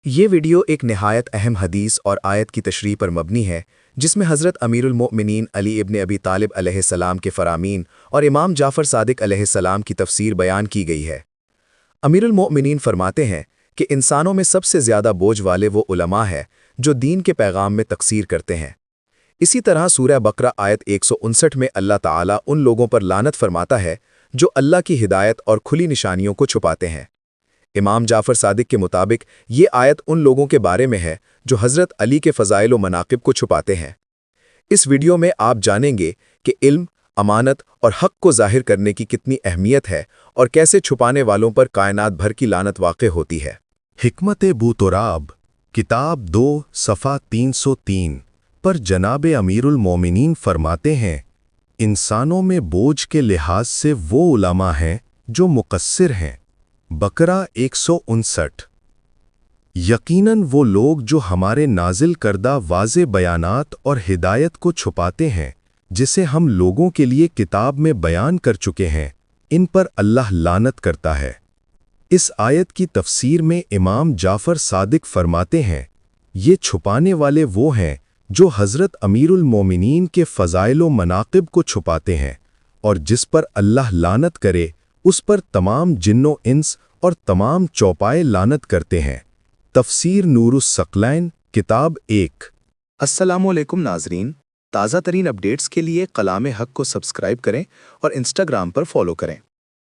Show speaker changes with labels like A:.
A: ये वीडियो एक निहायत अहम हदीस और आयत की तशरीह पर मबनी है, जिसमें हज़रत अमीरुल मोमिनीन अली इब्न अबी तालिब अलैहिस्सलाम के फ़रामीन और इमाम जाफ़र सादिक अलैहिस्सलाम की तफसीर बयान की गई है। अमीरुल मोमिनीन फरमाते हैं कि इंसानों में सबसे ज़्यादा बोझ वाले वो उलमा है जो दीन के पैगाम में तकसीर करते हैं। इसी तरह सूरह बकरा आयत 159 में अल्लाह ताला उन लोगों पर लानत फरमाता है जो अल्लाह की हिदायत और खुली निशानियों को छुपाते हैं। इमाम जाफ़र सादिक के मुताबिक ये आयत उन लोगों के बारे में है जो हज़रत अली के फ़ज़ाइल व मनाक़िब को छुपाते हैं। इस वीडियो में आप जानेंगे कि इल्म, अमानत और हक़ को ज़ाहिर करने की कितनी अहमियत है और कैसे छुपाने वालों पर कायनात भर की लानत वाक़े होती है।
B: हिकमत-ए-बूतुराब किताब 2 सफ़ा 303 पर जनाब अमीरुल मोमिनीन फरमाते हैं, इंसानों में बोझ के लिहाज से वो उलमा हैं जो मुक़स्सिर हैं। बकरा 159। यकीनन वो लोग जो हमारे नाजिल करदा वाज़े बयानात और हिदायत को छुपाते हैं, जिसे हम लोगों के लिए किताब में बयान कर चुके हैं, इन पर अल्लाह लानत करता है। इस आयत की तफसीर में इमाम जाफ़र सादिक फरमाते हैं, ये छुपाने वाले वो हैं जो हज़रत अमीरुल मोमिनीन के फ़ज़ाइल व मनाक़िब को छुपाते हैं, और जिस पर अल्लाह लानत करे उस पर तमाम जिन्नो इंस और तमाम चौपाए लानत करते हैं। तफसीर नूरुस सकलैन किताब 1।
A: अस्सलामुअलैकुम नाज़रीन, ताज़ा तरीन अपडेट्स के लिए कलाम हक़ को सब्सक्राइब करें और इंस्टाग्राम पर फॉलो करें।